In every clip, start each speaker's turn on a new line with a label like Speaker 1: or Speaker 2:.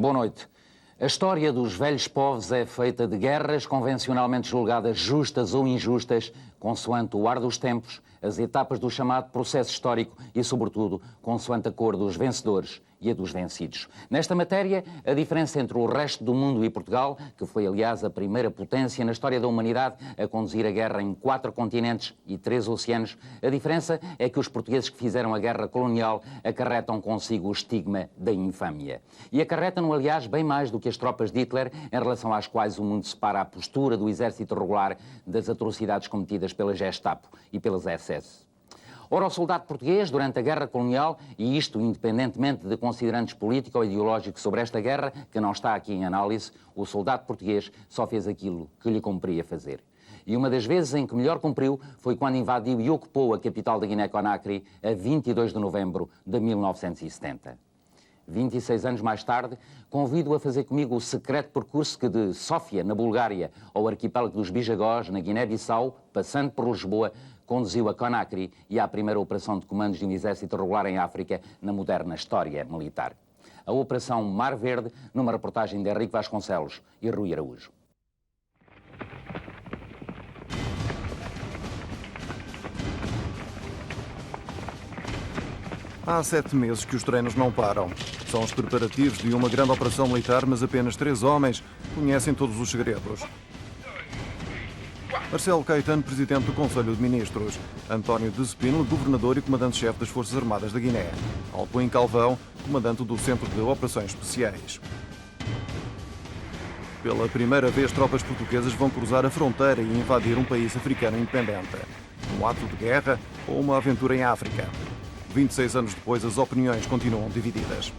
Speaker 1: Boa noite. A história dos velhos povos é feita de guerras convencionalmente julgadas justas ou injustas, consoante o ar dos tempos, as etapas do chamado processo histórico e, sobretudo, consoante a cor dos vencedores e a dos vencidos. Nesta matéria, a diferença entre o resto do mundo e Portugal, que foi, aliás, a primeira potência na história da humanidade a conduzir a guerra em 4 continentes e 3 oceanos, a diferença é que os portugueses que fizeram a guerra colonial acarretam consigo o estigma da infâmia. E acarretam-no, aliás, bem mais do que as tropas de Hitler, em relação às quais o mundo separa a postura do exército regular das atrocidades cometidas pela Gestapo e pelas SS. Ora, o soldado português, durante a guerra colonial, e isto independentemente de considerantes políticos ou ideológicos sobre esta guerra, que não está aqui em análise, o soldado português só fez aquilo que lhe cumpria fazer. E uma das vezes em que melhor cumpriu foi quando invadiu e ocupou a capital da Guiné-Conakry a 22 de novembro de 1970. 26 anos mais tarde, convido a fazer comigo o secreto percurso que de Sófia, na Bulgária, ao arquipélago dos Bijagós, na Guiné-Bissau, passando por Lisboa, conduziu a Conakry e à primeira operação de comandos de um exército regular em África na moderna história militar. A Operação Mar Verde, numa reportagem de Henrique Vasconcelos e Rui Araújo.
Speaker 2: Há 7 meses que os treinos não param. São os preparativos de uma grande operação militar, mas apenas 3 homens conhecem todos os segredos. Marcelo Caetano, presidente do Conselho de Ministros. António de Spínola, governador e comandante-chefe das Forças Armadas da Guiné. Alpuim Calvão, comandante do Centro de Operações Especiais. Pela primeira vez, tropas portuguesas vão cruzar a fronteira e invadir um país africano independente. Um ato de guerra ou uma aventura em África? 26 anos depois, as opiniões continuam divididas.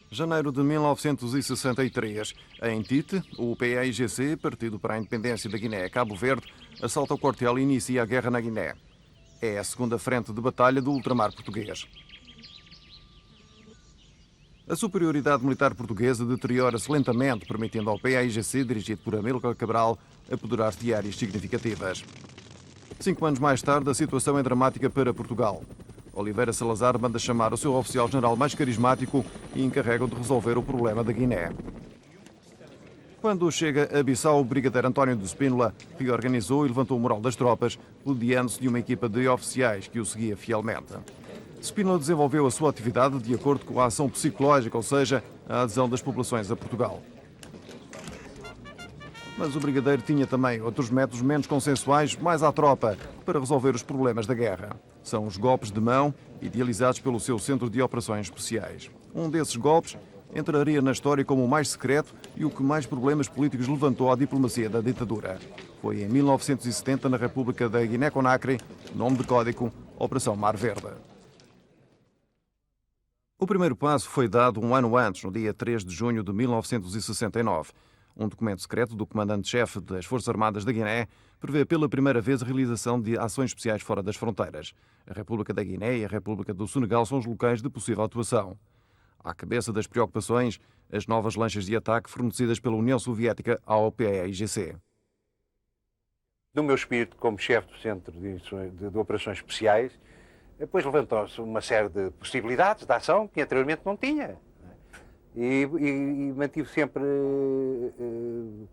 Speaker 2: Janeiro de 1963. Em Tite, o PAIGC, Partido para a Independência da Guiné-Cabo Verde, assalta o quartel e inicia a guerra na Guiné. É a segunda frente de batalha do ultramar português. A superioridade militar portuguesa deteriora-se lentamente, permitindo ao PAIGC, dirigido por Amílcar Cabral, apoderar-se de áreas significativas. 5 anos mais tarde, a situação é dramática para Portugal. Oliveira Salazar manda chamar o seu oficial-general mais carismático e encarrega-o de resolver o problema da Guiné. Quando chega a Bissau, o brigadeiro António de Spínola reorganizou e levantou o moral das tropas, rodeando-se de uma equipa de oficiais que o seguia fielmente. Spínola desenvolveu a sua atividade de acordo com a ação psicológica, ou seja, a adesão das populações a Portugal. Mas o brigadeiro tinha também outros métodos menos consensuais, mais à tropa, para resolver os problemas da guerra. São os golpes de mão, idealizados pelo seu Centro de Operações Especiais. Um desses golpes entraria na história como o mais secreto e o que mais problemas políticos levantou à diplomacia da ditadura. Foi em 1970, na República da Guiné-Conakry, nome de código, Operação Mar Verde. O primeiro passo foi dado um ano antes, no dia 3 de junho de 1969. Um documento secreto do comandante-chefe das Forças Armadas da Guiné prevê pela primeira vez a realização de ações especiais fora das fronteiras. A República da Guiné e a República do Senegal são os locais de possível atuação. À cabeça das preocupações, as novas lanchas de ataque fornecidas pela União Soviética ao PAIGC.
Speaker 3: No meu espírito, como chefe do Centro de Operações Especiais, depois levantou-se uma série de possibilidades de ação que anteriormente não tinha. E mantive sempre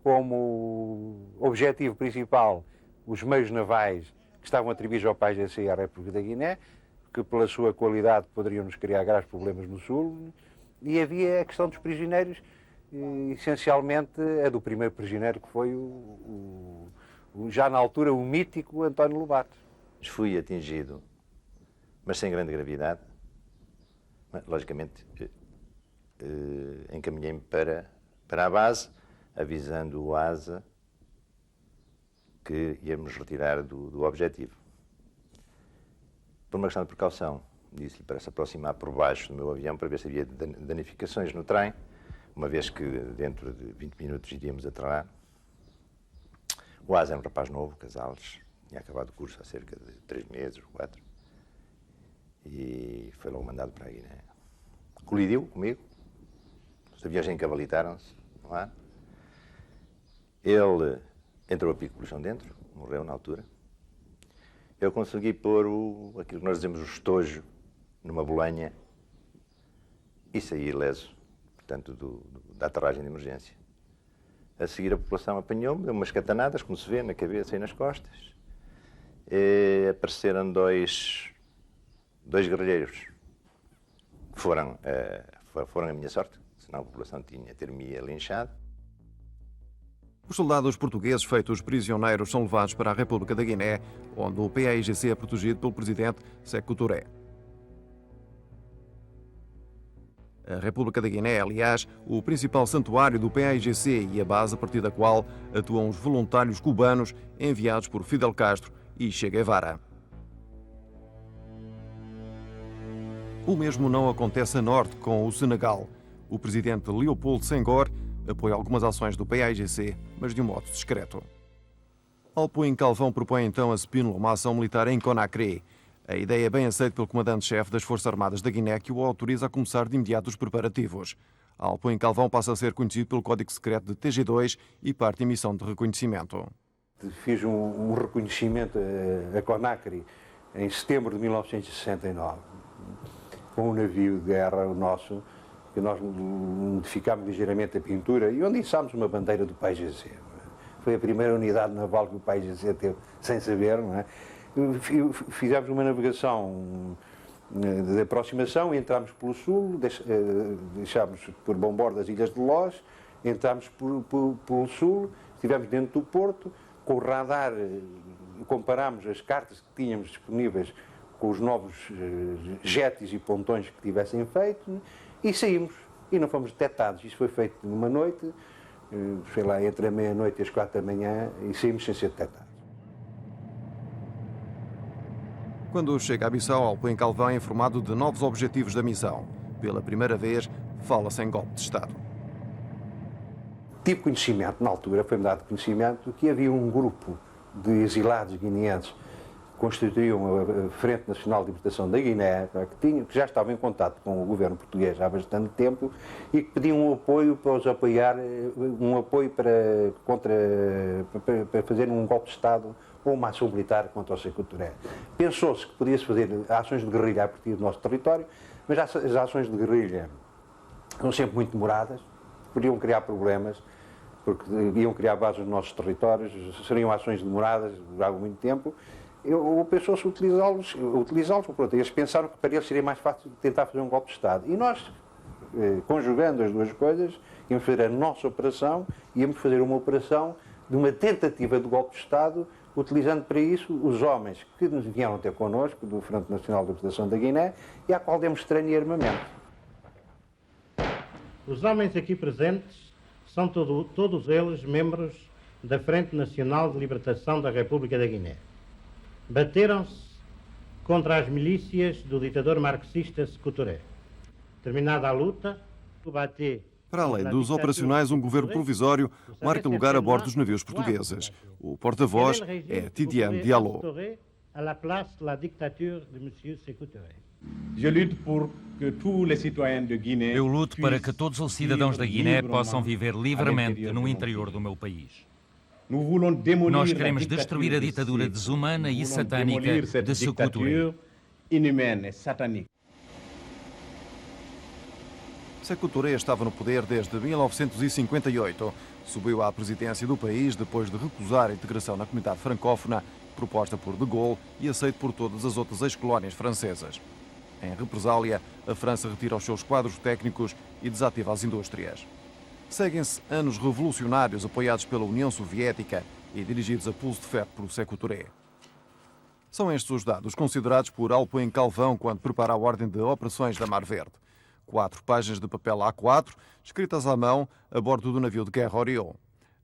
Speaker 3: como objetivo principal os meios navais que estavam atribuídos ao PAIGC e à República da Guiné, que pela sua qualidade poderiam nos criar graves problemas no Sul, e havia a questão dos prisioneiros, essencialmente a do primeiro prisioneiro, que foi já na altura o mítico António Lobato.
Speaker 4: Fui atingido, mas sem grande gravidade. Logicamente, encaminhei-me para a base, avisando o ASA que íamos retirar do objetivo. Por uma questão de precaução, disse-lhe para se aproximar por baixo do meu avião para ver se havia danificações no trem, uma vez que dentro de 20 minutos iríamos aterrar. O ASA era um rapaz novo, Casales, tinha acabado o curso há cerca de 3 meses ou 4, e foi logo mandado para a Guiné. Colidiu comigo, os aviões encavalitaram-se, não é? Ele entrou a pico de colisão dentro, morreu na altura. eu consegui pôr aquilo que nós dizemos o estojo numa bolenha e saí ileso, portanto, da aterragem de emergência. A seguir a população apanhou-me, deu umas catanadas, como se vê, na cabeça e nas costas. E apareceram dois guerrilheiros. Foram a minha sorte, senão a população ter-me linchado.
Speaker 2: Os soldados portugueses feitos prisioneiros são levados para a República da Guiné, onde o PAIGC é protegido pelo presidente Sékou Touré. A República da Guiné é, aliás, o principal santuário do PAIGC e a base a partir da qual atuam os voluntários cubanos enviados por Fidel Castro e Che Guevara. O mesmo não acontece a norte com o Senegal. O presidente Léopold Senghor apoia algumas ações do PAIGC, mas de um modo discreto. Alpuin Calvão propõe então a Spínola uma ação militar em Conakry. A ideia é bem aceita pelo comandante-chefe das Forças Armadas da Guiné, que o autoriza a começar de imediato os preparativos. Alpuin Calvão passa a ser conhecido pelo código secreto de TG2 e parte em missão de reconhecimento.
Speaker 3: Fiz um reconhecimento a Conakry em setembro de 1969, com um navio de guerra nosso, que nós modificámos ligeiramente a pintura e onde içámos uma bandeira do PAIGC. Foi a primeira unidade naval que o PAIGC teve, sem saber, não é? Fizemos uma navegação de aproximação, entramos pelo sul, deixámos por bombordo as ilhas de Lós, entramos pelo sul, estivemos dentro do porto, com o radar comparámos as cartas que tínhamos disponíveis com os novos jetis e pontões que tivessem feito e saímos e não fomos detectados. Isso foi feito numa noite, sei lá, entre a meia-noite e as 4 da manhã e saímos sem ser detectados.
Speaker 2: Quando chega à missão, Alpuin Calvão é informado de novos objetivos da missão. Pela primeira vez, fala-se em golpe de Estado.
Speaker 3: Tive conhecimento, na altura, foi-me dado conhecimento que havia um grupo de exilados guineenses que constituíam a Frente Nacional de Libertação da Guiné, que já estavam em contato com o governo português há bastante tempo e que pediam um apoio para os apoiar, um apoio para fazerem um golpe de Estado ou uma ação militar contra o Sékou Touré. Pensou-se que podia-se fazer ações de guerrilha a partir do nosso território, mas as ações de guerrilha são sempre muito demoradas, podiam criar problemas, porque iam criar bases nos nossos territórios, seriam ações demoradas, duravam muito tempo. Pensou-se utilizá-los, pronto, eles pensaram que para eles seria mais fácil tentar fazer um golpe de Estado. E nós, conjugando as duas coisas, íamos fazer a nossa operação, íamos fazer uma operação de uma tentativa de golpe de Estado, utilizando para isso os homens que nos vieram ter connosco, do Frente Nacional de Libertação da Guiné, e à qual demos treino e armamento.
Speaker 5: Os homens aqui presentes são todos eles membros da Frente Nacional de Libertação da República da Guiné. Bateram-se contra as milícias do ditador marxista Sékou Touré. Terminada a luta, o Baté...
Speaker 2: Para além dos operacionais, um governo provisório marca lugar a bordo dos navios portugueses. O porta-voz é Tidiane Diallo.
Speaker 6: Eu luto para que todos os cidadãos da Guiné possam viver livremente no interior do meu país. Nós queremos destruir a ditadura desumana e satânica de Sékou Touré.
Speaker 2: Sékou Touré estava no poder desde 1958. Subiu à presidência do país depois de recusar a integração na comunidade francófona, proposta por de Gaulle e aceita por todas as outras ex-colónias francesas. Em represália, a França retira os seus quadros técnicos e desativa as indústrias. Seguem-se anos revolucionários apoiados pela União Soviética e dirigidos a pulso de ferro por Sékou Touré. São estes os dados considerados por Alpuin Calvão quando prepara a ordem de operações da Mar Verde. 4 páginas de papel A4, escritas à mão, a bordo do navio de guerra Orion.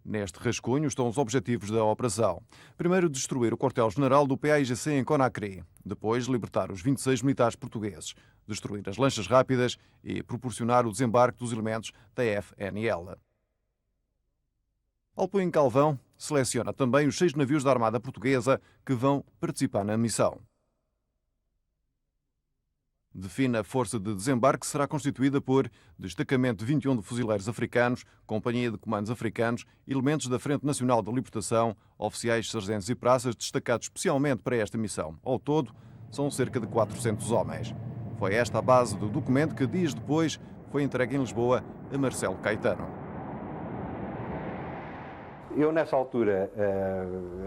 Speaker 2: Neste rascunho estão os objetivos da operação. Primeiro, destruir o quartel-general do PAIGC em Conakry. Depois, libertar os 26 militares portugueses. Destruir as lanchas rápidas e proporcionar o desembarque dos elementos da FNL. Alpuin Calvão seleciona também os 6 navios da Armada Portuguesa que vão participar na missão. define a força de desembarque, que será constituída por destacamento de 21 de fuzileiros africanos, companhia de comandos africanos, elementos da Frente Nacional da Libertação, oficiais, sargentos e praças destacados especialmente para esta missão. Ao todo, são cerca de 400 homens. Foi esta a base do documento que, dias depois, foi entregue em Lisboa a Marcelo Caetano.
Speaker 3: Eu, nessa altura,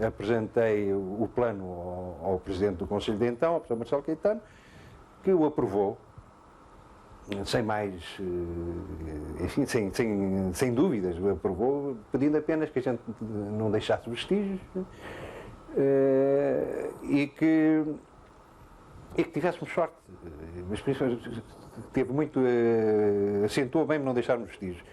Speaker 3: apresentei o plano ao Presidente do Conselho de então, ao professor Marcelo Caetano, que o aprovou, sem mais, enfim, sem dúvidas, o aprovou, pedindo apenas que a gente não deixasse vestígios e que tivéssemos sorte. Mas principalmente teve muito, acentuou bem não deixarmos vestígios.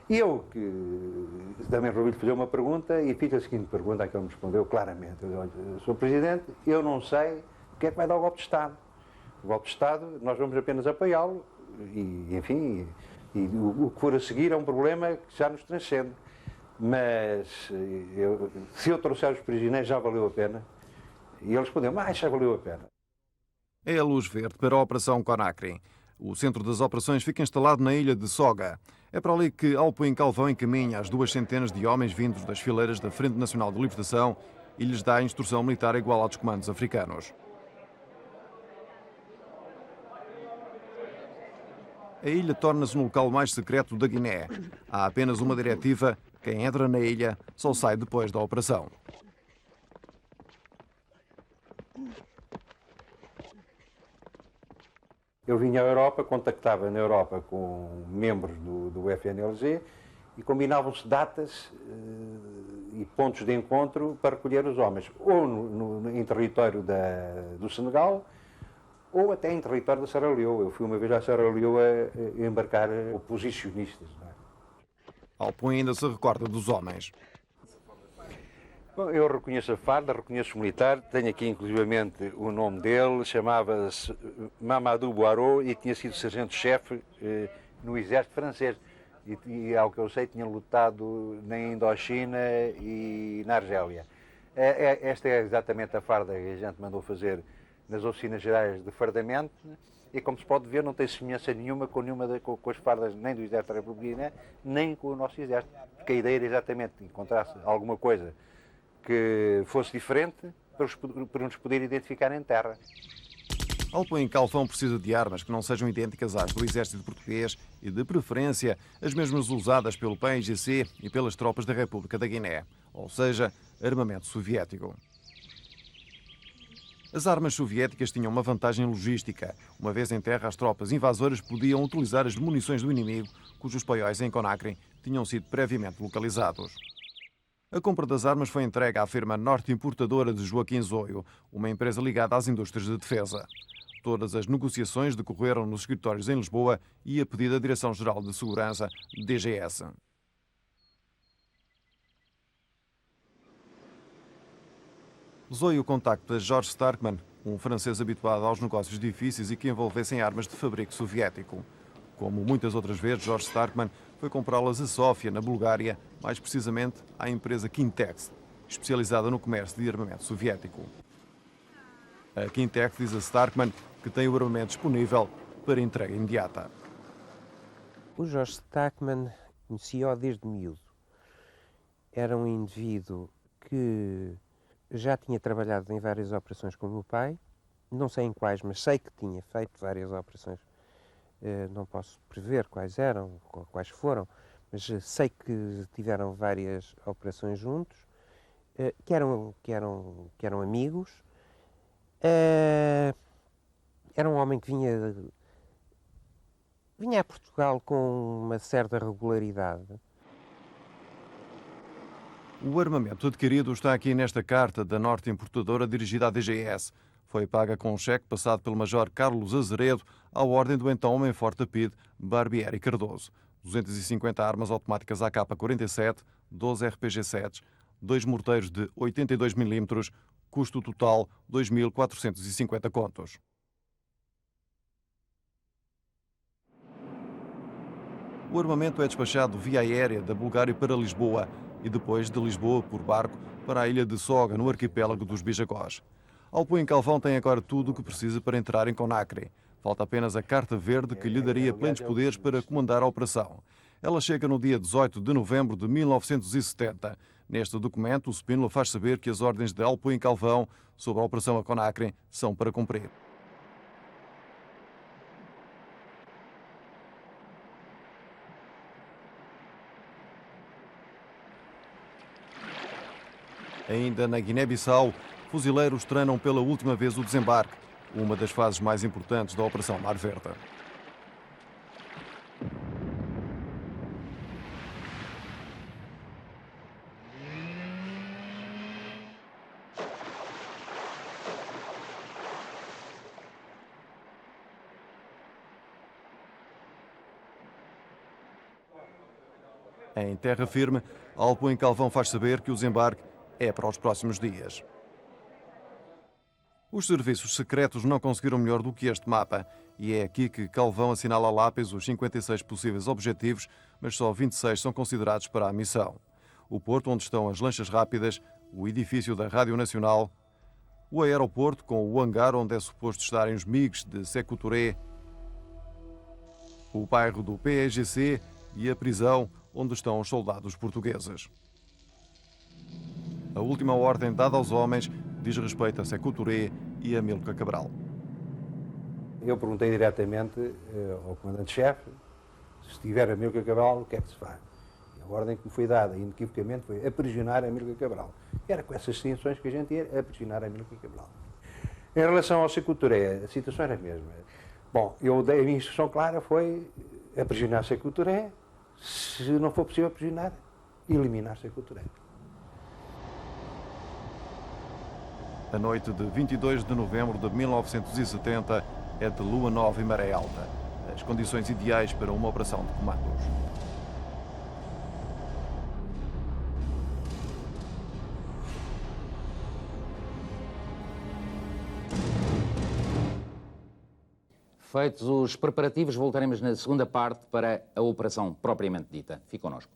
Speaker 3: E eu, que também resolvi fazer uma pergunta, e fiz a seguinte pergunta, a que ele me respondeu claramente. Eu disse, Sr. Presidente, eu não sei o que é que vai dar o golpe de Estado. O golpe de Estado, nós vamos apenas apoiá-lo, e enfim, o que for a seguir é um problema que já nos transcende. Mas se eu trouxer os prisioneiros já valeu a pena. E ele respondeu, mas já valeu a pena.
Speaker 2: É a luz verde para a Operação Conakry. O centro das operações fica instalado na ilha de Soga. É para ali que Alpuim Calvão encaminha as 200 de homens vindos das fileiras da Frente Nacional de Libertação e lhes dá a instrução militar igual aos comandos africanos. A ilha torna-se no local mais secreto da Guiné. Há apenas uma diretiva: quem entra na ilha só sai depois da operação.
Speaker 3: Eu vinha à Europa, contactava na Europa com membros do FNLG e combinavam-se datas e pontos de encontro para recolher os homens, ou em território do Senegal, ou até em território da Serra Leoa. Eu fui uma vez à Serra Leoa a embarcar oposicionistas. Não é?
Speaker 2: Alpuim ainda se recorda dos homens.
Speaker 3: Bom, eu reconheço a farda, reconheço o militar, tenho aqui inclusivamente o nome dele, chamava-se Mamadou Boireau e tinha sido sargento-chefe no exército francês. E, ao que eu sei, tinha lutado na Indochina e na Argélia. Esta é exatamente a farda que a gente mandou fazer nas oficinas gerais de fardamento e, como se pode ver, não tem semelhança nenhuma com as fardas nem do exército da República Guiné, nem com o nosso exército. Porque a ideia era exatamente encontrar-se alguma coisa que fosse diferente para nos poder identificar em terra.
Speaker 2: Alpuim Calvão precisa de armas que não sejam idênticas às do exército português e, de preferência, as mesmas usadas pelo PAIGC e pelas tropas da República da Guiné, ou seja, armamento soviético. As armas soviéticas tinham uma vantagem logística. Uma vez em terra, as tropas invasoras podiam utilizar as munições do inimigo, cujos paióis em Conakry tinham sido previamente localizados. A compra das armas foi entregue à firma norte-importadora de Joaquim Zoio, uma empresa ligada às indústrias de defesa. Todas as negociações decorreram nos escritórios em Lisboa e a pedido da Direção-Geral de Segurança, DGS. Zoio contacta George Starkman, um francês habituado aos negócios difíceis e que envolvessem armas de fabrico soviético. Como muitas outras vezes, George Starkman foi comprá-las a Sófia, na Bulgária, mais precisamente à empresa Kintex, especializada no comércio de armamento soviético. A Kintex diz a Starkman que tem o armamento disponível para entrega imediata.
Speaker 7: O George Starkman conhecia-o desde miúdo. Era um indivíduo que já tinha trabalhado em várias operações com o meu pai, não sei em quais, mas sei que tinha feito várias operações. Não posso prever quais eram, quais foram, mas sei que tiveram várias operações juntos, que eram amigos. Era um homem que vinha a Portugal com uma certa regularidade.
Speaker 2: O armamento adquirido está aqui nesta carta da norte importadora dirigida à DGS. Foi paga com um cheque passado pelo Major Carlos Azeredo à ordem do então homem-forte da PIDE, Barbieri Cardoso. 250 armas automáticas AK-47, 12 RPG-7, 2 morteiros de 82 mm, custo total 2.450 contos. O armamento é despachado via aérea da Bulgária para Lisboa e depois de Lisboa por barco para a ilha de Soga, no arquipélago dos Bijagós. Alpuim Calvão tem agora tudo o que precisa para entrar em Conakry. Falta apenas a carta verde que lhe daria plenos poderes para comandar a operação. Ela chega no dia 18 de novembro de 1970. Neste documento, o Spínola faz saber que as ordens de Alpuin Calvão sobre a operação a Conakry são para cumprir. Ainda na Guiné-Bissau, fuzileiros treinam pela última vez o desembarque, uma das fases mais importantes da Operação Mar Verde. Em terra firme, Alpuin Calvão faz saber que o desembarque é para os próximos dias. Os serviços secretos não conseguiram melhor do que este mapa, e é aqui que Calvão assinala a lápis os 56 possíveis objetivos, mas só 26 são considerados para a missão. O porto onde estão as lanchas rápidas, o edifício da Rádio Nacional, o aeroporto com o hangar onde é suposto estarem os MiGs de Sékou Touré, o bairro do PAIGC e a prisão onde estão os soldados portugueses. A última ordem dada aos homens diz respeito a Sékou Touré e a Amílcar Cabral.
Speaker 3: Eu perguntei diretamente ao comandante-chefe se tiver Amílcar Cabral, o que é que se faz? E a ordem que me foi dada, inequivocamente, foi aprisionar Amílcar Cabral. E era com essas distinções que a gente ia aprisionar Amílcar Cabral. Em relação ao Sékou Touré, a situação era a mesma. Bom, a minha instrução clara foi aprisionar Sékou Touré, se não for possível aprisionar, eliminar Sékou Touré.
Speaker 2: A noite de 22 de novembro de 1970 é de lua nova e maré alta. As condições ideais para uma operação de comandos.
Speaker 1: Feitos os preparativos, voltaremos na segunda parte para a operação propriamente dita. Fique connosco.